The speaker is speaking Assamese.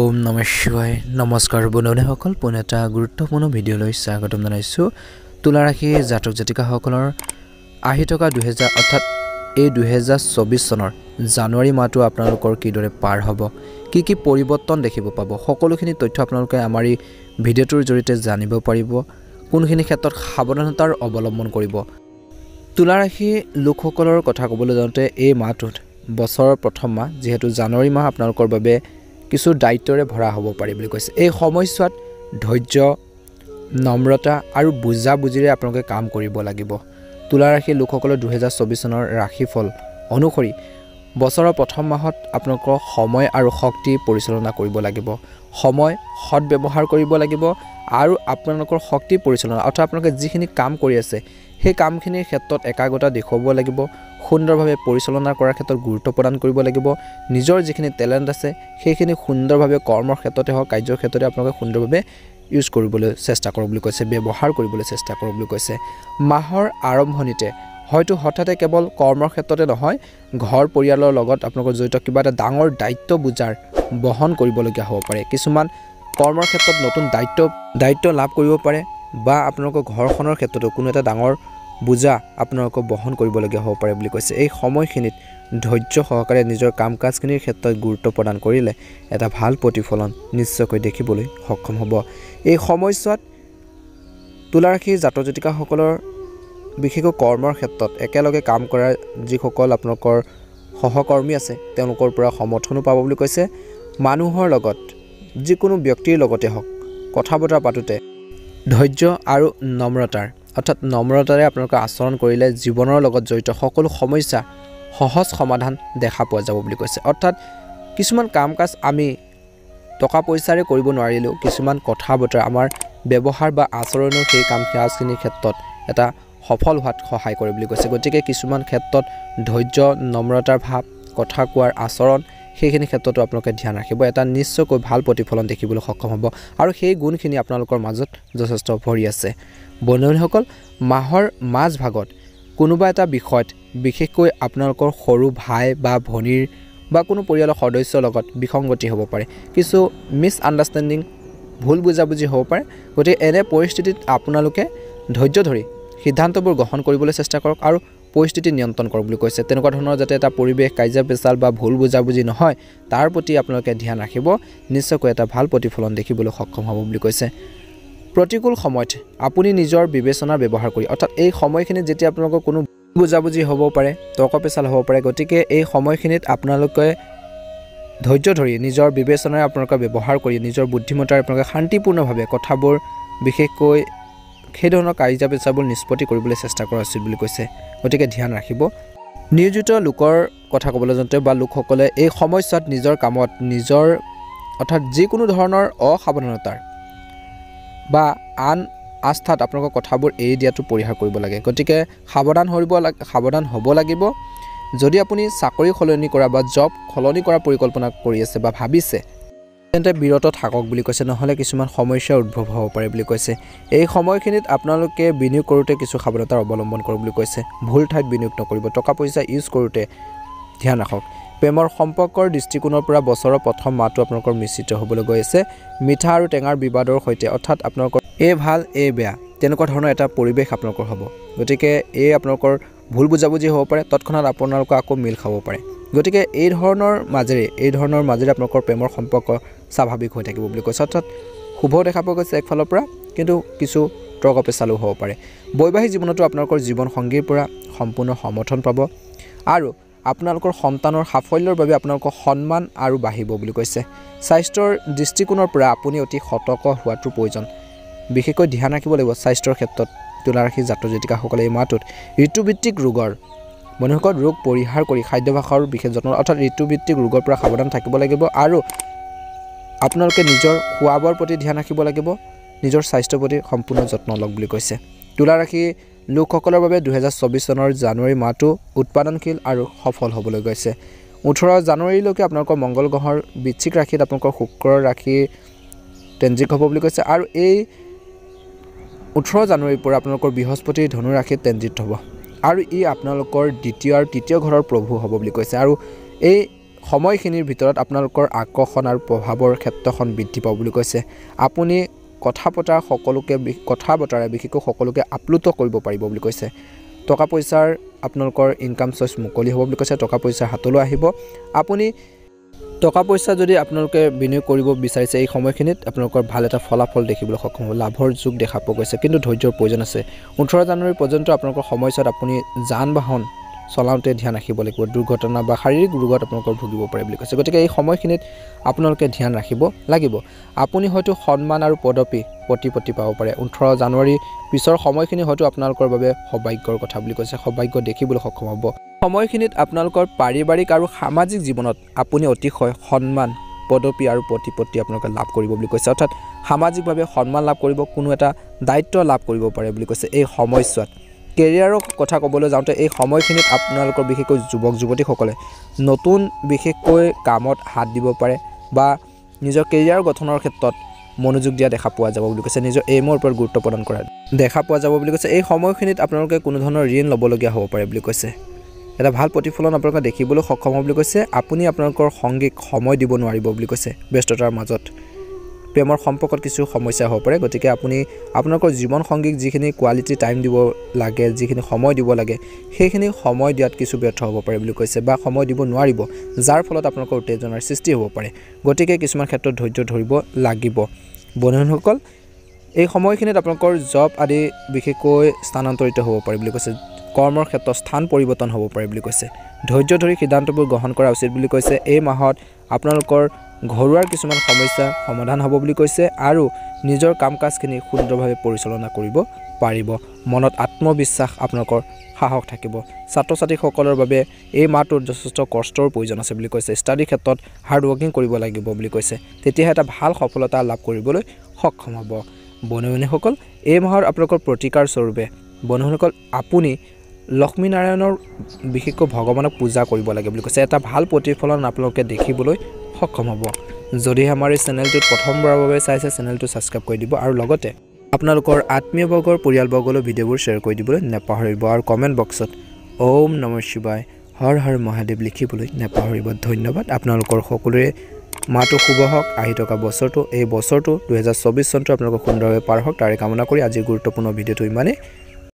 ওম নমঃ শিৱায় নমস্কাৰ বন্ধুসকল পুনে এটা গুৰুত্বপূৰ্ণ ভিডিঅ'লৈ স্বাগতম জনাইছো তুলা ৰাশি জাতক জাতিকাসকলৰ আহি থকা 2000 অৰ্থাৎ এই 2024 চনৰ জানুৱাৰী মাহটো আপোনালোকৰ কিদৰে পাৰ হ'ব কি পৰিৱৰ্তন দেখিব পাব সকলোখিনি তথ্য আপোনালোকে আমাৰ এই ভিডিঅ'টোৰ জৰিয়তে জানিব পাৰিব কোনখিনি ক্ষেত্ৰত সাৱধানতাৰ অৱলম্বন কৰিব তুলা ৰাশি লোকসকলৰ কথা ক'বলৈ যাওঁতে এই মাহটোত বছৰৰ প্ৰথম মাহ যেহেতু জানুৱাৰী মাহ আপোনালোকৰ বাবে কিছু দায়িত্বৰে ভৰা হ'ব পাৰি বুলি কৈছে এই সময়ছোৱাত ধৈৰ্য নম্ৰতা আৰু বুজাবুজিৰে আপোনালোকে কাম কৰিব লাগিব তুলা ৰাশি লোকসকলৰ 2024 চনৰ ৰাশিফল অনুসৰি বছৰৰ প্ৰথম মাহত আপোনালোকৰ সময় আৰু শক্তি পৰিচালনা কৰিব লাগিব সময় সৎ ব্যৱহাৰ কৰিব লাগিব আৰু আপোনালোকৰ শক্তি পৰিচালনা অৰ্থাৎ আপোনালোকে যিখিনি কাম কৰি আছে সেই কামখিনিৰ ক্ষেত্ৰত একাগ্ৰতা দেখুৱাব লাগিব সুন্দৰভাৱে পৰিচালনা কৰাৰ ক্ষেত্ৰত গুৰুত্ব প্ৰদান কৰিব লাগিব নিজৰ যিখিনি টেলেণ্ট আছে সেইখিনি সুন্দৰভাৱে কৰ্মৰ ক্ষেত্ৰতে হওক কাৰ্যৰ ক্ষেত্ৰতে আপোনালোকে সুন্দৰভাৱে ইউজ কৰিবলৈ চেষ্টা কৰক বুলি কৈছে ব্যৱহাৰ কৰিবলৈ চেষ্টা কৰক বুলি কৈছে মাহৰ আৰম্ভণিতে হয়তো হঠাতে কেৱল কৰ্মৰ ক্ষেত্ৰতে নহয় ঘৰ পৰিয়ালৰ লগত আপোনালোকৰ জড়িত কিবা এটা ডাঙৰ দায়িত্ব বুজাৰ বহন কৰিবলগীয়া হ'ব পাৰে কিছুমান কৰ্মৰ ক্ষেত্ৰত নতুন দায়িত্ব লাভ কৰিব পাৰে বা আপোনালোকৰ ঘৰখনৰ ক্ষেত্ৰতো কোনো এটা ডাঙৰ বুজা আপোনালোকক বহন কৰিবলগীয়া হ'ব পাৰে বুলি কৈছে এই সময়খিনিত ধৈৰ্য সহকাৰে নিজৰ কাম কাজখিনিৰ ক্ষেত্ৰত গুৰুত্ব প্ৰদান কৰিলে এটা ভাল প্ৰতিফলন নিশ্চয়কৈ দেখিবলৈ সক্ষম হ'ব এই সময়ছোৱাত তুলা ৰাশি জাতক জাতিকাসকলৰ বিশেষকৈ কৰ্মৰ ক্ষেত্ৰত একেলগে কাম কৰা যিসকল আপোনালোকৰ সহকৰ্মী আছে তেওঁলোকৰ পৰা সমৰ্থনো পাব বুলি কৈছে মানুহৰ লগত যিকোনো ব্যক্তিৰ লগতে হওক কথা বতৰা পাতোতে ধৈৰ্য আৰু নম্ৰতাৰ অৰ্থাৎ নম্ৰতাৰে আপোনালোকে আচৰণ কৰিলে জীৱনৰ লগত জড়িত সকলো সমস্যা সহজ সমাধান দেখা পোৱা যাব বুলি কৈছে অৰ্থাৎ কিছুমান কাম কাজ আমি টকা পইচাৰে কৰিব নোৱাৰিলেও কিছুমান কথা বতৰা আমাৰ ব্যৱহাৰ বা আচৰণৰ সেই কাম কাজখিনিৰ ক্ষেত্ৰত এটা সফল হোৱাত সহায় কৰে বুলি কৈছে গতিকে কিছুমান ক্ষেত্ৰত ধৈৰ্য নম্ৰতাৰ ভাৱ কথা কোৱাৰ আচৰণ সেইখিনি ক্ষেত্ৰতো আপোনালোকে ধ্যান ৰাখিব এটা নিশ্চয়কৈ ভাল প্ৰতিফলন দেখিবলৈ সক্ষম হ'ব আৰু সেই গুণখিনি আপোনালোকৰ মাজত যথেষ্ট ভৰি আছে বন্ধুসকল মাহৰ মাজ ভাগত কোনোবা এটা বিষয়ত বিশেষকৈ আপোনালোকৰ সৰু ভাই বা ভনীৰ বা কোনো পৰিয়ালৰ সদস্যৰ লগত বিসংগতি হ'ব পাৰে কিছু মিছ আণ্ডাৰষ্টেণ্ডিং ভুল বুজাবুজি হ'ব পাৰে গতিকে এনে পৰিস্থিতিত আপোনালোকে ধৈৰ্য ধৰি সিদ্ধান্তবোৰ গ্ৰহণ কৰিবলৈ চেষ্টা কৰক আৰু পৰিস্থিতি নিয়ন্ত্ৰণ কৰক বুলি কৈছে তেনেকুৱা ধৰণৰ যাতে এটা পৰিৱেশ কাজিয়া পেচাল বা ভুল বুজাবুজি নহয় তাৰ প্ৰতি আপোনালোকে ধ্যান ৰাখিব নিশ্চয়কৈ এটা ভাল প্ৰতিফলন দেখিবলৈ সক্ষম হ'ব বুলি কৈছে প্ৰতিকূল সময়ত আপুনি নিজৰ বিবেচনা ব্যৱহাৰ কৰি অৰ্থাৎ এই সময়খিনিত যেতিয়া আপোনালোকৰ কোনো বুজাবুজি হ'ব পাৰে তৰ্ক পেচাল হ'ব পাৰে গতিকে এই সময়খিনিত আপোনালোকে ধৈৰ্য ধৰি নিজৰ বিবেচনাৰে আপোনালোকে ব্যৱহাৰ কৰি নিজৰ বুদ্ধিমত্তাৰে আপোনালোকে শান্তিপূৰ্ণভাৱে কথাবোৰ বিশেষকৈ সেই ধৰণৰ কাজিয়া পেচালবোৰ নিষ্পত্তি কৰিবলৈ চেষ্টা কৰা উচিত বুলি কৈছে গতিকে ধ্যান ৰাখিব নিয়োজিত লোকৰ কথা ক'বলৈ যাওঁতে বা লোকসকলে এই সময়ছোৱাত নিজৰ কামত নিজৰ অৰ্থাৎ যিকোনো ধৰণৰ অসাৱধানতাৰ বা আন আস্থাত আপোনালোকৰ কথাবোৰ এৰি দিয়াটো পৰিহাৰ কৰিব লাগে গতিকে সাৱধান হ'ব লাগিব যদি আপুনি চাকৰি সলনি কৰা বা জব সলনি কৰাৰ পৰিকল্পনা কৰি আছে বা ভাবিছে তেন্তে বিৰত থাকক বুলি কৈছে নহ'লে কিছুমান সমস্যাৰ উদ্ভৱ হ'ব পাৰে বুলি কৈছে এই সময়খিনিত আপোনালোকে বিনিয়োগ কৰোঁতে কিছু সাৱধানতাৰ অৱলম্বন কৰক বুলি কৈছে ভুল ঠাইত বিনিয়োগ নকৰিব টকা পইচা ইউজ কৰোঁতে ধ্যান ৰাখক প্ৰেমৰ সম্পৰ্কৰ দৃষ্টিকোণৰ পৰা বছৰৰ প্ৰথম মাহটো আপোনালোকৰ মিশ্ৰিত হ'বলৈ গৈ আছে মিঠা আৰু টেঙাৰ বিবাদৰ সৈতে অৰ্থাৎ আপোনালোকৰ এই ভাল এই বেয়া তেনেকুৱা ধৰণৰ এটা পৰিৱেশ আপোনালোকৰ হ'ব গতিকে এই আপোনালোকৰ ভুল বুজাবুজি হ'ব পাৰে তৎক্ষণাত আপোনালোকৰ আকৌ মিল খাব পাৰে গতিকে এই ধৰণৰ মাজেৰে আপোনালোকৰ প্ৰেমৰ সম্পৰ্ক স্বাভাৱিক হৈ থাকিব বুলি কৈছে অৰ্থাৎ শুভ দেখা পোৱা গৈছে একফালৰ পৰা কিন্তু কিছু তৰ্ক পেচালো হ'ব পাৰে বৈবাহিক জীৱনতো আপোনালোকৰ জীৱন সংগীৰ পৰা সম্পূৰ্ণ সমৰ্থন পাব আৰু আপোনালোকৰ সন্তানৰ সাফল্যৰ বাবে আপোনালোকৰ সন্মান আৰু বাঢ়িব বুলি কৈছে স্বাস্থ্যৰ দৃষ্টিকোণৰ পৰা আপুনি অতি সতৰ্ক হোৱাটো প্ৰয়োজন বিশেষকৈ ধ্যান ৰাখিব লাগিব স্বাস্থ্যৰ ক্ষেত্ৰত তুলা ৰাশি জাতক জাতিকাসকলে এই মাহটোত ঋতুভিত্তিক ৰোগৰ মানুহৰ ৰোগ পৰিহাৰ কৰি খাদ্যাভ্যাসৰ বিশেষ যত্ন অৰ্থাৎ ঋতুভিত্তিক ৰোগৰ পৰা সাৱধান থাকিব লাগিব আৰু আপোনালোকে নিজৰ খোৱা বোৱাৰ প্ৰতি ধ্যান ৰাখিব লাগিব নিজৰ স্বাস্থ্যৰ প্ৰতি সম্পূৰ্ণ যত্ন লওক বুলি কৈছে তুলা ৰাশি লোকসকলৰ বাবে 2024 চনৰ জানুৱাৰী মাহটো উৎপাদনশীল আৰু সফল হ'বলৈ গৈছে 18 জানুৱাৰীলৈকে আপোনালোকৰ মংগল গ্ৰহৰ বৃশ্চিক ৰাশিত আপোনালোকৰ শুক্ৰ ৰাশি ট্ৰেনজিট হ'ব বুলি কৈছে আৰু এই 18 জানুৱাৰীৰ পৰা আপোনালোকৰ বৃহস্পতি ধনু ৰাশিত ট্ৰেনজিট হ'ব আৰু ই আপোনালোকৰ দ্বিতীয় আৰু তৃতীয় ঘৰৰ প্ৰভু হ'ব বুলি কৈছে আৰু এই সময়খিনিৰ ভিতৰত আপোনালোকৰ আকৰ্ষণ আৰু প্ৰভাৱৰ ক্ষেত্ৰখন বৃদ্ধি পাব বুলি কৈছে আপুনি কথা বতৰা বিশেষকৈ সকলোকে আপ্লুত কৰিব পাৰিব বুলি কৈছে টকা পইচাৰ আপোনালোকৰ ইনকাম সোৰ্স মুকলি হ'ব বুলি কৈছে টকা পইচা হাতলৈ আহিব আপুনি টকা পইচা যদি আপোনালোকে বিনিয়োগ কৰিব বিচাৰিছে এই সময়খিনিত আপোনালোকৰ ভাল এটা ফলাফল দেখিবলৈ সক্ষম হ'ব লাভৰ যোগ দেখা পোৱা গৈছে কিন্তু ধৈৰ্যৰ প্ৰয়োজন আছে 18 জানুৱাৰী পৰ্যন্ত আপোনালোকৰ সময়ছোৱাত আপুনি যান বাহন চলাওঁতে ধ্যান ৰাখিব লাগিব দুৰ্ঘটনা বা শাৰীৰিক ৰোগত আপোনালোকৰ ভুগিব পাৰে বুলি কৈছে গতিকে এই সময়খিনিত আপোনালোকে ধ্যান ৰাখিব লাগিব আপুনি হয়তো সন্মান আৰু পদবী প্ৰতিপত্তি পাব পাৰে 18 জানুৱাৰী পিছৰ সময়খিনি হয়তো আপোনালোকৰ বাবে সৌভাগ্যৰ কথা বুলি কৈছে সৌভাগ্য দেখিবলৈ সক্ষম হ'ব সময়খিনিত আপোনালোকৰ পাৰিবাৰিক আৰু সামাজিক জীৱনত আপুনি অতিশয় সন্মান পদবী আৰু প্ৰতিপত্তি আপোনালোকে লাভ কৰিব বুলি কৈছে অৰ্থাৎ সামাজিকভাৱে সন্মান লাভ কৰিব কোনো এটা দায়িত্ব লাভ কৰিব পাৰে বুলি কৈছে এই সময়ছোৱাত কেৰিয়াৰৰ কথা ক'বলৈ যাওঁতে এই সময়খিনিত আপোনালোকৰ বিশেষকৈ যুৱক যুৱতীসকলে নতুন বিশেষকৈ কামত হাত দিব পাৰে বা নিজৰ কেৰিয়াৰ গঠনৰ ক্ষেত্ৰত মনোযোগ দিয়া দেখা পোৱা যাব বুলি কৈছে নিজৰ এইমৰ ওপৰত গুৰুত্ব প্ৰদান কৰা দেখা পোৱা যাব বুলি কৈছে এই সময়খিনিত আপোনালোকে কোনো ধৰণৰ ঋণ ল'বলগীয়া হ'ব পাৰে বুলি কৈছে এটা ভাল প্ৰতিফলন আপোনালোকে দেখিবলৈ সক্ষম হ'ব বুলি কৈছে আপুনি আপোনালোকৰ সংগীক সময় দিব নোৱাৰিব বুলি কৈছে ব্যস্ততাৰ মাজত প্ৰেমৰ সম্পৰ্কত কিছু সমস্যা হ'ব পাৰে গতিকে আপুনি আপোনালোকৰ জীৱন সংগীক যিখিনি কোৱালিটি টাইম দিব লাগে যিখিনি সময় দিব লাগে সেইখিনি সময় দিয়াত কিছু ব্যৰ্থ হ'ব পাৰে বুলি কৈছে বা সময় দিব নোৱাৰিব যাৰ ফলত আপোনালোকৰ উত্তেজনাৰ সৃষ্টি হ'ব পাৰে গতিকে কিছুমান ক্ষেত্ৰত ধৈৰ্য ধৰিব লাগিব বন্ধুসকল এই সময়খিনিত আপোনালোকৰ জব আদি বিশেষকৈ স্থানান্তৰিত হ'ব পাৰে বুলি কৈছে কৰ্মৰ ক্ষেত্ৰত স্থান পৰিৱৰ্তন হ'ব পাৰে বুলি কৈছে ধৈৰ্য ধৰি সিদ্ধান্তবোৰ গ্ৰহণ কৰা উচিত বুলি কৈছে এই মাহত আপোনালোকৰ ঘৰুৱাৰ কিছুমান সমস্যা সমাধান হ'ব বুলি কৈছে আৰু নিজৰ কাম-কাজখিনি সুন্দৰভাৱে পৰিচালনা কৰিব পাৰিব মনত আত্মবিশ্বাস আপোনালোকৰ সাহস থাকিব ছাত্ৰ-ছাত্ৰীসকলৰ বাবে এই মাহটোত যথেষ্ট কষ্টৰ প্ৰয়োজন আছে বুলি কৈছে ষ্টাডি ক্ষেত্ৰত হাৰ্ড ৱৰ্কিং কৰিব লাগিব বুলি কৈছে তেতিয়াহে এটা ভাল সফলতা লাভ কৰিবলৈ সক্ষম হ'ব বন্ধুসকল এই মাহৰ আপোনালোকৰ প্ৰতিকাৰ স্বৰূপে বন্ধুসকল আপুনি লক্ষ্মী নাৰায়ণৰ বিশেষকৈ ভগৱানক পূজা কৰিব লাগে বুলি কৈছে এটা ভাল প্ৰতিফলন আপোনালোকে দেখিবলৈ সক্ষম হ'ব যদি আমাৰ এই চেনেলটোত প্ৰথমবাৰৰ বাবে চাইছে চেনেলটো সাবস্ক্ৰাইব কৰি দিব আৰু লগতে আপোনালোকৰ আত্মীয়বৰ্গৰ পৰিয়ালবৰ্গলৈ ভিডিঅ'বোৰ শ্বেয়াৰ কৰি দিবলৈ নাপাহৰিব আৰু কমেণ্ট বক্সত ওম নমঃ শিৱায় হৰ হৰ মহাদেৱ লিখিবলৈ নাপাহৰিব ধন্যবাদ আপোনালোকৰ সকলোৰে মাহটো শুভ হওক আহি থকা বছৰটো এই বছৰটো 2024 চনটো আপোনালোকৰ সুন্দৰভাৱে পাৰ হওক তাৰে কামনা কৰি আজিৰ গুৰুত্বপূৰ্ণ ভিডিঅ'টো ইমানেই